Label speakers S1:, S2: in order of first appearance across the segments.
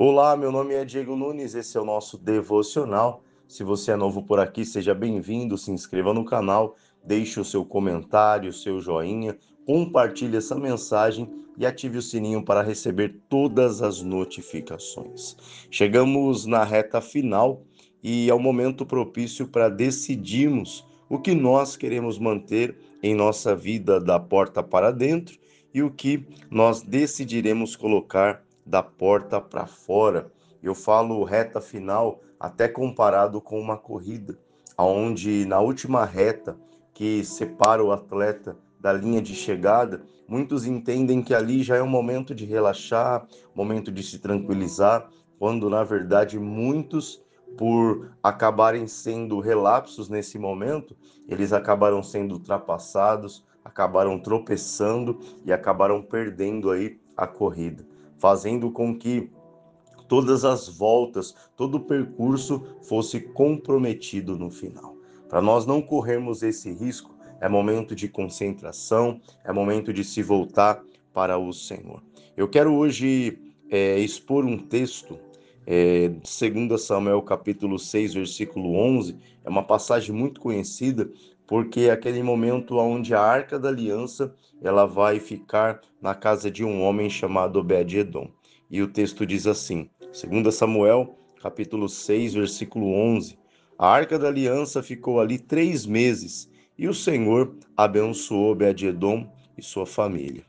S1: Olá, meu nome é Diego Nunes, esse é o nosso devocional. Se você é novo por aqui, seja bem-vindo, se inscreva no canal, deixe o seu comentário, o seu joinha, compartilhe essa mensagem e ative o sininho para receber todas as notificações. Chegamos na reta final e é o momento propício para decidirmos o que nós queremos manter em nossa vida da porta para dentro e o que nós decidiremos colocar da porta para fora. Eu falo reta final até comparado com uma corrida, onde na última reta que separa o atleta da linha de chegada, muitos entendem que ali já é um momento de relaxar, momento de se tranquilizar, quando na verdade muitos, por acabarem sendo relapsos nesse momento, eles acabaram sendo ultrapassados, acabaram tropeçando e acabaram perdendo aí a corrida, fazendo com que todas as voltas, todo o percurso fosse comprometido no final. Para nós não corrermos esse risco, é momento de concentração, é momento de se voltar para o Senhor. Eu quero hoje expor um texto, 2 Samuel capítulo 6, versículo 11, é uma passagem muito conhecida, porque é aquele momento onde a Arca da Aliança ela vai ficar na casa de um homem chamado Obed-edom. E o texto diz assim, 2 Samuel, capítulo 6, versículo 11. A Arca da Aliança ficou ali 3 meses, e o Senhor abençoou Obed-edom e sua família.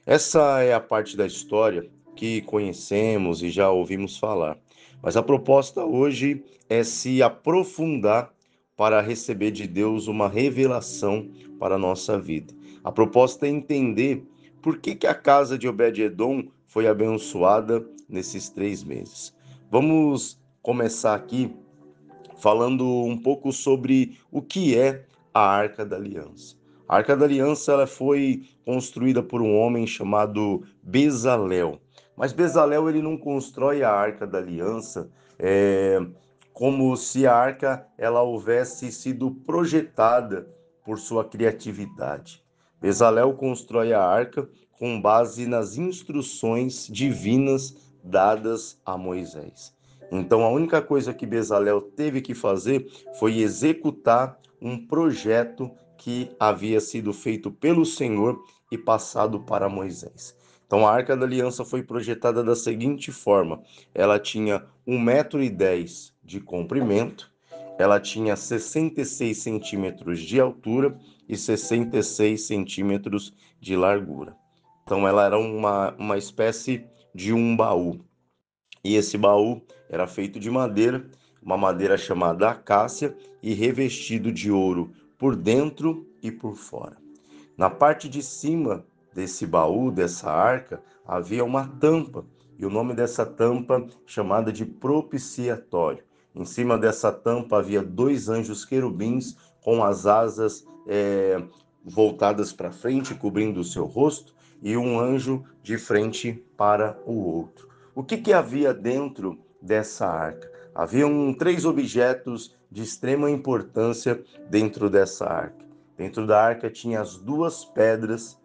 S1: Essa é a parte da história que conhecemos e já ouvimos falar. Mas a proposta hoje é se aprofundar para receber de Deus uma revelação para a nossa vida. A proposta é entender por que a casa de Obed-edom foi abençoada nesses 3 meses. Vamos começar aqui falando um pouco sobre o que é a Arca da Aliança. A Arca da Aliança ela foi construída por um homem chamado Bezalel. Mas Bezalel ele não constrói a Arca da Aliança como se a arca ela houvesse sido projetada por sua criatividade. Bezalel constrói a arca com base nas instruções divinas dadas a Moisés. Então, a única coisa que Bezalel teve que fazer foi executar um projeto que havia sido feito pelo Senhor e passado para Moisés. Então, a Arca da Aliança foi projetada da seguinte forma: ela tinha 1,10 m de comprimento, ela tinha 66 centímetros de altura e 66 centímetros de largura. Então, ela era uma espécie de um baú. E esse baú era feito de madeira, uma madeira chamada acácia e revestido de ouro por dentro e por fora. Na parte de cima desse baú, dessa arca, havia uma tampa, e o nome dessa tampa chamada de propiciatório. Em cima dessa tampa havia 2 anjos querubins com as asas voltadas para frente, cobrindo o seu rosto, e um anjo de frente para o outro. O que havia dentro dessa arca? Haviam 3 objetos de extrema importância dentro dessa arca. Dentro da arca tinha as 2 pedras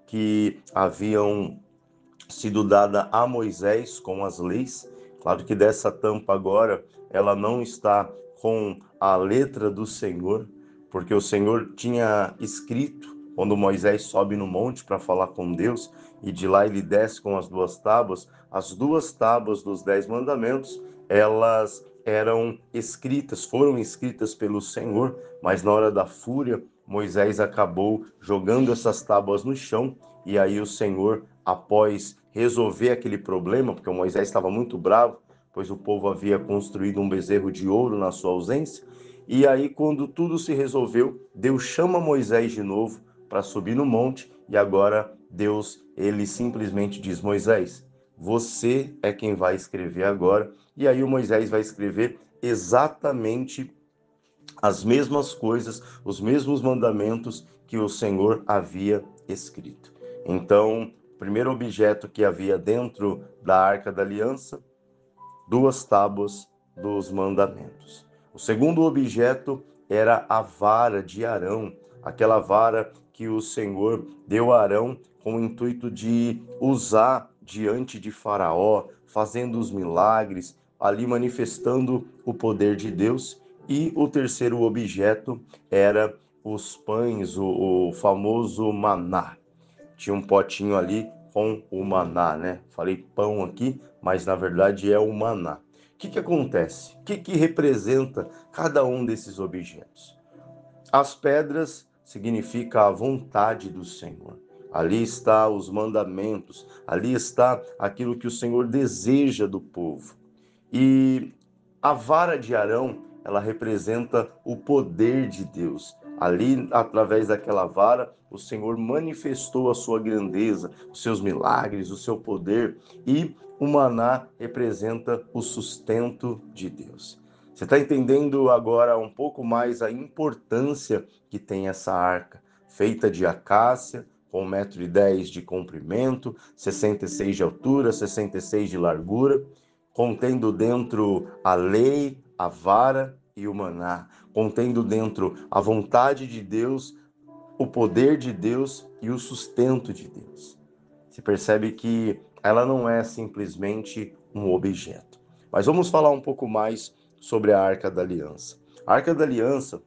S1: que haviam sido dadas a Moisés com as leis. Claro que dessa tampa agora ela não está com a letra do Senhor, porque o Senhor tinha escrito quando Moisés sobe no monte para falar com Deus, e de lá ele desce com as 2 tábuas dos 10 mandamentos, elas foram escritas pelo Senhor, mas na hora da fúria, Moisés acabou jogando essas tábuas no chão, e aí o Senhor, após resolver aquele problema, porque o Moisés estava muito bravo, pois o povo havia construído um bezerro de ouro na sua ausência, e aí quando tudo se resolveu, Deus chama Moisés de novo para subir no monte, e agora Deus, ele simplesmente diz: Moisés, você é quem vai escrever agora. E aí o Moisés vai escrever exatamente as mesmas coisas, os mesmos mandamentos que o Senhor havia escrito. Então, o primeiro objeto que havia dentro da Arca da Aliança, 2 tábuas dos mandamentos. O segundo objeto era a vara de Arão, aquela vara que o Senhor deu a Arão com o intuito de usar diante de Faraó, fazendo os milagres, ali manifestando o poder de Deus. E o terceiro objeto era os pães, o famoso maná. Tinha um potinho ali com o maná, né? Falei pão aqui, mas na verdade é o maná. O que acontece? O que representa cada um desses objetos? As pedras significa a vontade do Senhor. Ali está os mandamentos, ali está aquilo que o Senhor deseja do povo. E a vara de Arão, ela representa o poder de Deus. Ali, através daquela vara, o Senhor manifestou a sua grandeza, os seus milagres, o seu poder. E o maná representa o sustento de Deus. Você está entendendo agora um pouco mais a importância que tem essa arca, feita de acácia, com 1,10 m de comprimento, 66 de altura, 66 de largura, contendo dentro a lei, a vara e o maná, contendo dentro a vontade de Deus, o poder de Deus e o sustento de Deus. Se percebe que ela não é simplesmente um objeto. Mas vamos falar um pouco mais sobre a Arca da Aliança. A Arca da Aliança,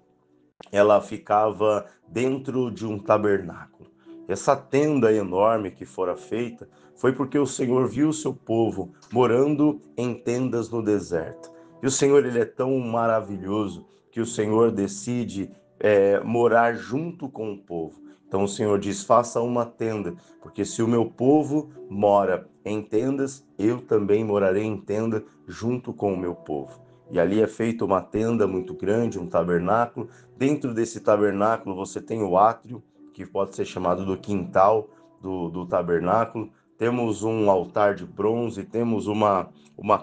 S1: ela ficava dentro de um tabernáculo. Essa tenda enorme que fora feita foi porque o Senhor viu o seu povo morando em tendas no deserto. E o Senhor, ele é tão maravilhoso que o Senhor decide morar junto com o povo. Então o Senhor diz, faça uma tenda, porque se o meu povo mora em tendas, eu também morarei em tenda junto com o meu povo. E ali é feita uma tenda muito grande, um tabernáculo. Dentro desse tabernáculo você tem o átrio, que pode ser chamado do quintal do tabernáculo. Temos um altar de bronze, temos uma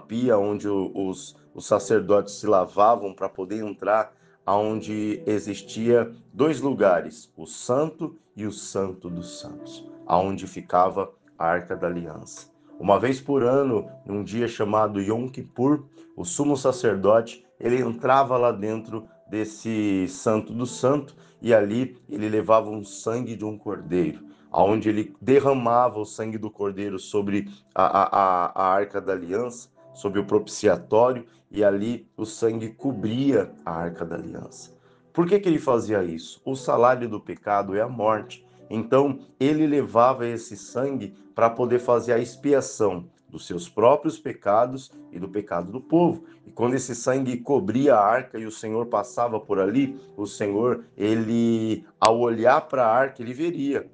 S1: pia onde os sacerdotes se lavavam para poder entrar, onde existia 2 lugares, o Santo e o Santo dos Santos, aonde ficava a Arca da Aliança. Uma vez por ano, num dia chamado Yom Kippur, o sumo sacerdote, ele entrava lá dentro desse Santo do Santo e ali ele levava um sangue de um cordeiro, aonde ele derramava o sangue do cordeiro sobre a Arca da Aliança, sobre o propiciatório, e ali o sangue cobria a Arca da Aliança. Por que ele fazia isso? O salário do pecado é a morte. Então, ele levava esse sangue para poder fazer a expiação dos seus próprios pecados e do pecado do povo. E quando esse sangue cobria a arca e o Senhor passava por ali, o Senhor, ele, ao olhar para a arca, ele veria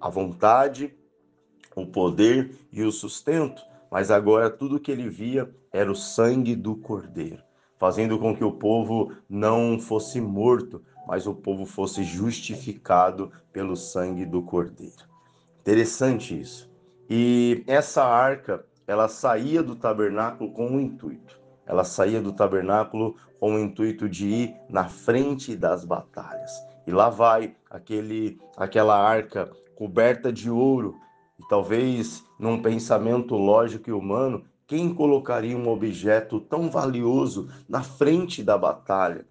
S1: a vontade, o poder e o sustento, mas agora tudo que ele via era o sangue do Cordeiro, fazendo com que o povo não fosse morto, mas o povo fosse justificado pelo sangue do Cordeiro. Interessante isso. E essa arca, ela saía do tabernáculo com um intuito. Ela saía do tabernáculo com o intuito de ir na frente das batalhas. E lá vai aquela arca coberta de ouro. E talvez num pensamento lógico e humano, quem colocaria um objeto tão valioso na frente da batalha?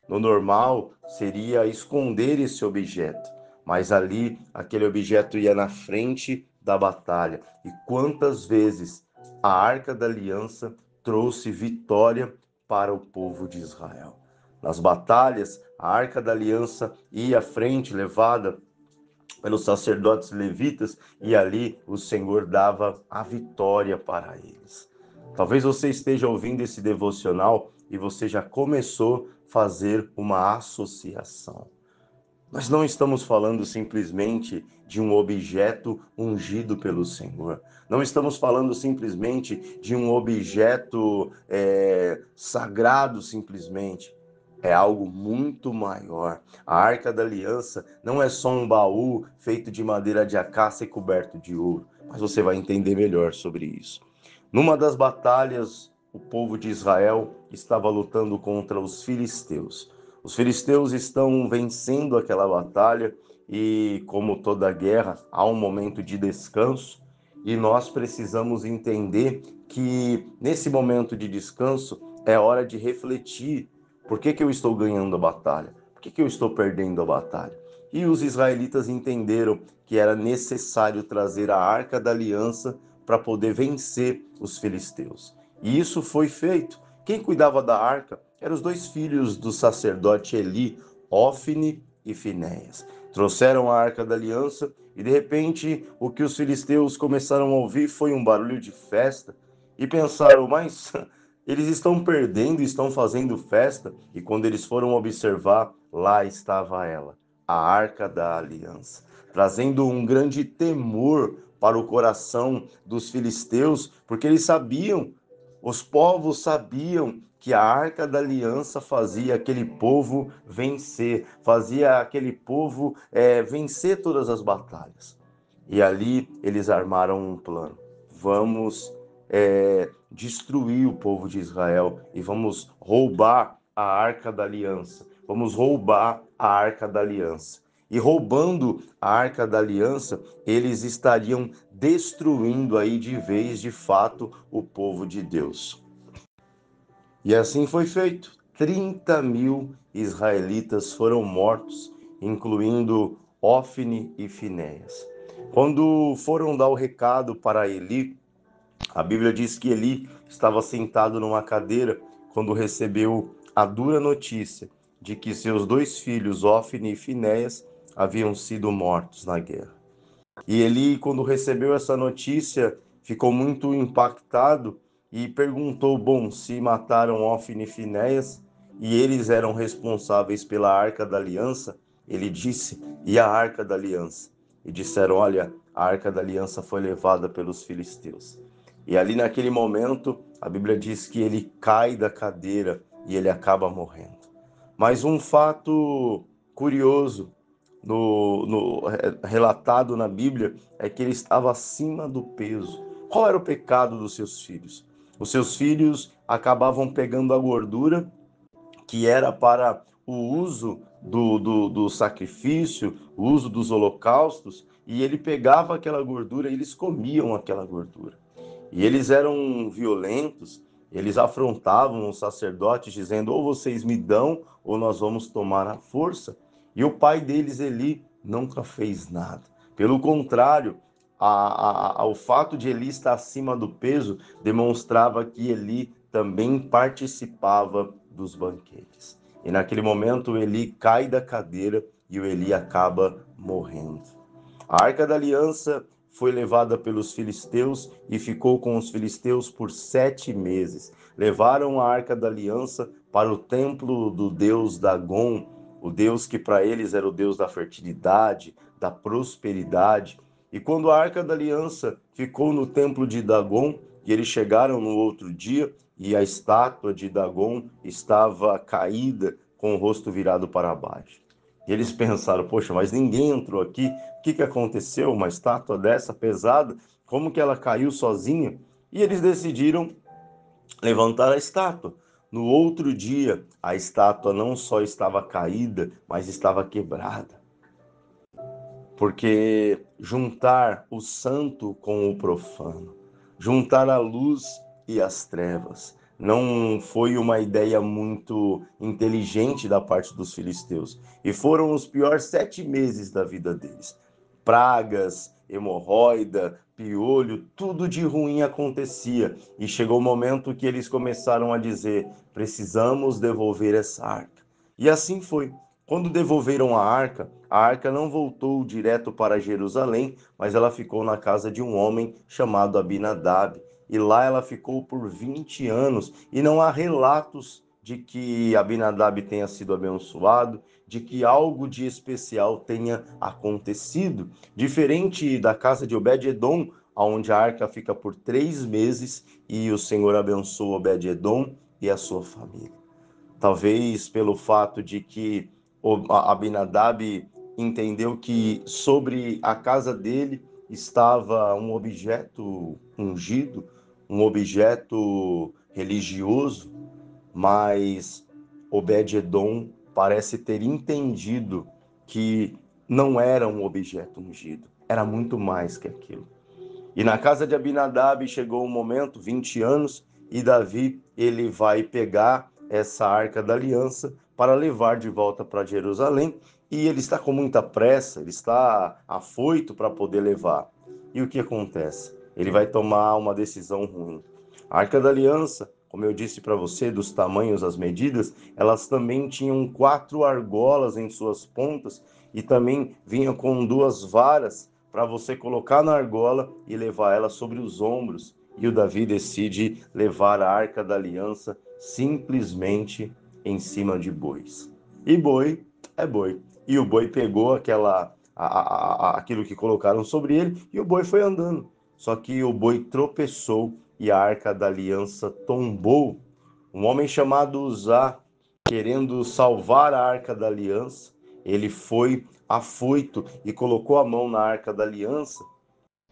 S1: No normal, seria esconder esse objeto, mas ali, aquele objeto ia na frente da batalha. E quantas vezes a Arca da Aliança trouxe vitória para o povo de Israel? Nas batalhas, a Arca da Aliança ia à frente, levada pelos sacerdotes levitas, e ali o Senhor dava a vitória para eles. Talvez você esteja ouvindo esse devocional e você já começou a fazer uma associação. Nós não estamos falando simplesmente de um objeto ungido pelo Senhor. Não estamos falando simplesmente de um objeto sagrado simplesmente. É algo muito maior. A Arca da Aliança não é só um baú feito de madeira de acácia e coberto de ouro, mas você vai entender melhor sobre isso. Numa das batalhas, o povo de Israel estava lutando contra os filisteus. Os filisteus estão vencendo aquela batalha e, como toda guerra, há um momento de descanso e nós precisamos entender que nesse momento de descanso é hora de refletir. Por que eu estou ganhando a batalha? Por que eu estou perdendo a batalha? E os israelitas entenderam que era necessário trazer a Arca da Aliança para poder vencer os filisteus. E isso foi feito. Quem cuidava da arca eram os dois filhos do sacerdote Eli, Ofni e Finéias. Trouxeram a arca da aliança e de repente o que os filisteus começaram a ouvir foi um barulho de festa e pensaram, mas eles estão perdendo, estão fazendo festa. E quando eles foram observar, lá estava ela, a arca da aliança, trazendo um grande temor para o coração dos filisteus, porque eles sabiam, os povos sabiam que a arca da aliança fazia aquele povo vencer, fazia aquele povo vencer todas as batalhas. E ali eles armaram um plano. Vamos destruir o povo de Israel e vamos roubar a arca da aliança. Vamos roubar a arca da aliança. E roubando a arca da aliança, eles estariam destruindo aí de vez, de fato, o povo de Deus. E assim foi feito. 30.000 israelitas foram mortos, incluindo Ofni e Finéias. Quando foram dar o recado para Eli, a Bíblia diz que Eli estava sentado numa cadeira quando recebeu a dura notícia de que seus dois filhos, Ofni e Finéias, haviam sido mortos na guerra. E Eli, quando recebeu essa notícia, ficou muito impactado e perguntou, bom, se mataram Ofni e Finéias e eles eram responsáveis pela Arca da Aliança, ele disse, e a Arca da Aliança? E disseram, olha, a Arca da Aliança foi levada pelos filisteus. E ali naquele momento, a Bíblia diz que ele cai da cadeira e ele acaba morrendo. Mas um fato curioso relatado na Bíblia é que ele estava acima do peso. Qual era o pecado dos seus filhos? Os seus filhos acabavam pegando a gordura que era para o uso do sacrifício, o uso dos holocaustos, e ele pegava aquela gordura e eles comiam aquela gordura. E eles eram violentos, eles afrontavam os sacerdotes, dizendo, ou vocês me dão, ou nós vamos tomar à força. E o pai deles, Eli, nunca fez nada. Pelo contrário, o fato de Eli estar acima do peso demonstrava que Eli também participava dos banquetes. E naquele momento, Eli cai da cadeira e o Eli acaba morrendo. A Arca da Aliança foi levada pelos filisteus e ficou com os filisteus por 7 meses. Levaram a Arca da Aliança para o templo do deus Dagon, o deus que para eles era o deus da fertilidade, da prosperidade. E quando a Arca da Aliança ficou no templo de Dagon, e eles chegaram no outro dia, e a estátua de Dagon estava caída, com o rosto virado para baixo. E eles pensaram, poxa, mas ninguém entrou aqui, o que aconteceu? Uma estátua dessa pesada, como que ela caiu sozinha? E eles decidiram levantar a estátua. No outro dia, a estátua não só estava caída, mas estava quebrada. Porque juntar o santo com o profano, juntar a luz e as trevas, não foi uma ideia muito inteligente da parte dos filisteus. E foram os piores 7 meses da vida deles. Pragas, hemorroida, piolho, tudo de ruim acontecia. E chegou o momento que eles começaram a dizer, precisamos devolver essa arca. E assim foi. Quando devolveram a arca não voltou direto para Jerusalém, mas ela ficou na casa de um homem chamado Abinadab. E lá ela ficou por 20 anos. E não há relatos de que Abinadab tenha sido abençoado, de que algo de especial tenha acontecido. Diferente da casa de Obed-edom, onde a arca fica por 3 meses e o Senhor abençoa Obed-edom e a sua família. Talvez pelo fato de que Abinadab entendeu que sobre a casa dele estava um objeto ungido, um objeto religioso, mas Obed-edom parece ter entendido que não era um objeto ungido, era muito mais que aquilo. E na casa de Abinadab chegou um momento, 20 anos, e Davi ele vai pegar essa arca da aliança para levar de volta para Jerusalém, e ele está com muita pressa, ele está afoito para poder levar. E o que acontece? ele vai tomar uma decisão ruim. A Arca da Aliança, como eu disse para você, dos tamanhos, as medidas, elas também tinham 4 argolas em suas pontas e também vinha com 2 varas para você colocar na argola e levar ela sobre os ombros. E o Davi decide levar a Arca da Aliança simplesmente em cima de bois. E boi é boi. E o boi pegou aquilo que colocaram sobre ele e o boi foi andando. Só que o boi tropeçou e a Arca da Aliança tombou. Um homem chamado Uzá, querendo salvar a Arca da Aliança, ele foi afoito e colocou a mão na Arca da Aliança,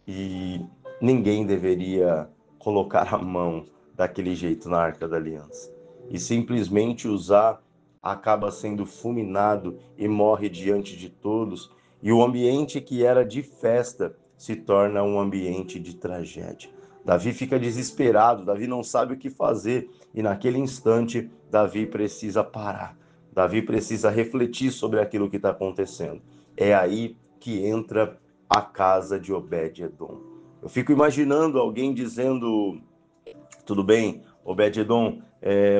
S1: e ninguém deveria colocar a mão daquele jeito na Arca da Aliança. E simplesmente Uzá acaba sendo fulminado e morre diante de todos, e o ambiente que era de festa se torna um ambiente de tragédia. Davi fica desesperado, Davi não sabe o que fazer, e naquele instante Davi precisa parar. Davi precisa refletir sobre aquilo que está acontecendo. É aí que entra a casa de Obed-Edom. Eu fico imaginando alguém dizendo: tudo bem, Obed-Edom,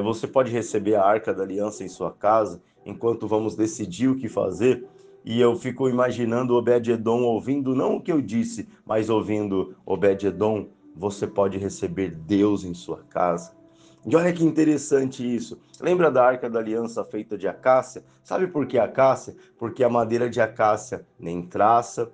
S1: você pode receber a Arca da Aliança em sua casa, enquanto vamos decidir o que fazer. E eu fico imaginando Obed-Edom ouvindo, não o que eu disse, mas ouvindo: Obed-Edom, você pode receber Deus em sua casa. E olha que interessante isso. Lembra da Arca da Aliança feita de acácia? Sabe por que acácia? Porque a madeira de acácia nem traça,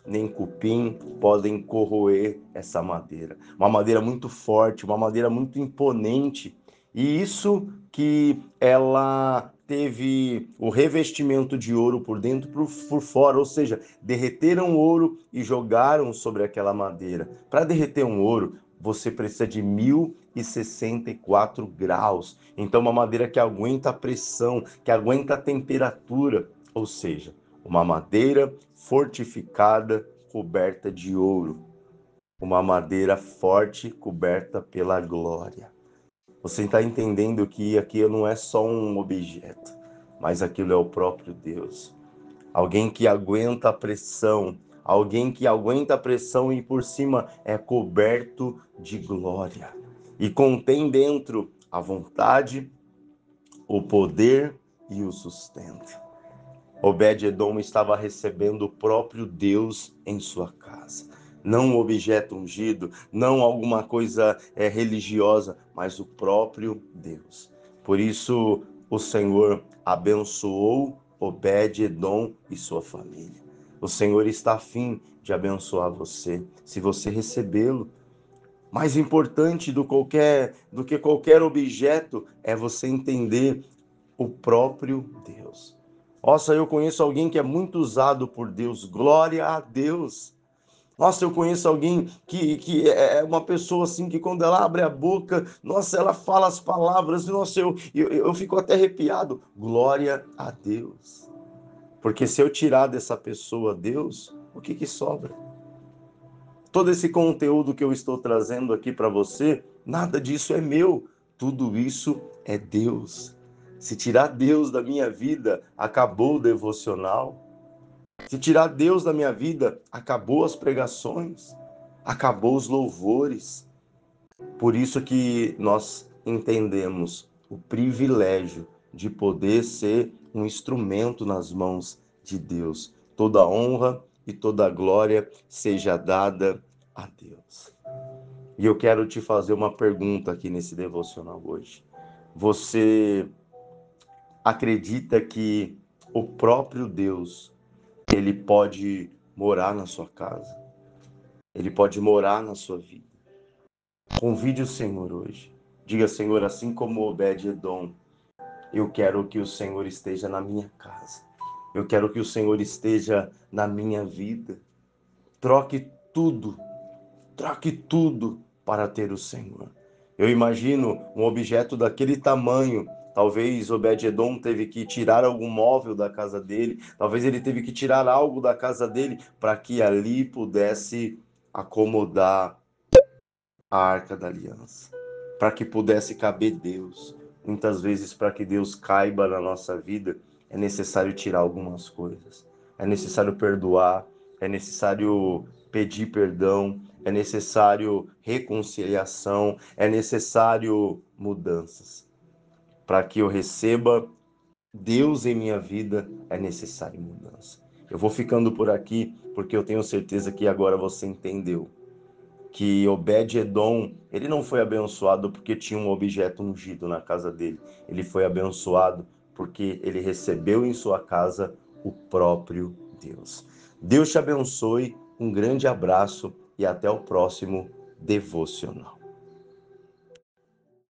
S1: nem cupim podem corroer essa madeira. Uma madeira muito forte, uma madeira muito imponente. E isso que ela teve o revestimento de ouro por dentro e por fora, ou seja, derreteram ouro e jogaram sobre aquela madeira. Para derreter um ouro, você precisa de 1064 graus. Então, uma madeira que aguenta a pressão, que aguenta a temperatura, ou seja, uma madeira fortificada, coberta de ouro. Uma madeira forte, coberta pela glória. Você está entendendo que aquilo não é só um objeto, mas aquilo é o próprio Deus. Alguém que aguenta a pressão, alguém que aguenta a pressão e por cima é coberto de glória. E contém dentro a vontade, o poder e o sustento. Obed-Edom estava recebendo o próprio Deus em sua casa. Não um objeto ungido, não alguma coisa religiosa, mas o próprio Deus. Por isso, o Senhor abençoou Obed-Edom e sua família. O Senhor está a fim de abençoar você, se você recebê-lo. Mais importante do que qualquer objeto é você entender o próprio Deus. Nossa, eu conheço alguém que é muito usado por Deus. Glória a Deus. Nossa, eu conheço alguém que é uma pessoa assim que quando ela abre a boca, nossa, ela fala as palavras, nossa, eu fico até arrepiado. Glória a Deus. Porque se eu tirar dessa pessoa Deus, o que sobra? Todo esse conteúdo que eu estou trazendo aqui para você, nada disso é meu. Tudo isso é Deus. Se tirar Deus da minha vida, acabou o devocional. Se tirar Deus da minha vida, acabou as pregações, acabou os louvores. Por isso que nós entendemos o privilégio de poder ser um instrumento nas mãos de Deus. Toda honra e toda glória seja dada a Deus. E eu quero te fazer uma pergunta aqui nesse devocional hoje. Você acredita que o próprio Deus, ele pode morar na sua casa? Ele pode morar na sua vida? Convide o Senhor hoje. Diga: Senhor, assim como Obed-Edom, eu quero que o Senhor esteja na minha casa. Eu quero que o Senhor esteja na minha vida. Troque tudo, troque tudo para ter o Senhor. Eu imagino um objeto daquele tamanho. Talvez Obed-Edom teve que tirar algum móvel da casa dele. Talvez ele teve que tirar algo da casa dele para que ali pudesse acomodar a Arca da Aliança, para que pudesse caber Deus. Muitas vezes, para que Deus caiba na nossa vida, é necessário tirar algumas coisas. É necessário perdoar, é necessário pedir perdão, é necessário reconciliação, é necessário mudanças. Para que eu receba Deus em minha vida, é necessário mudança. Eu vou ficando por aqui porque eu tenho certeza que agora você entendeu que Obed-Edom, ele não foi abençoado porque tinha um objeto ungido na casa dele. Ele foi abençoado porque ele recebeu em sua casa o próprio Deus. Deus te abençoe, um grande abraço e até o próximo devocional.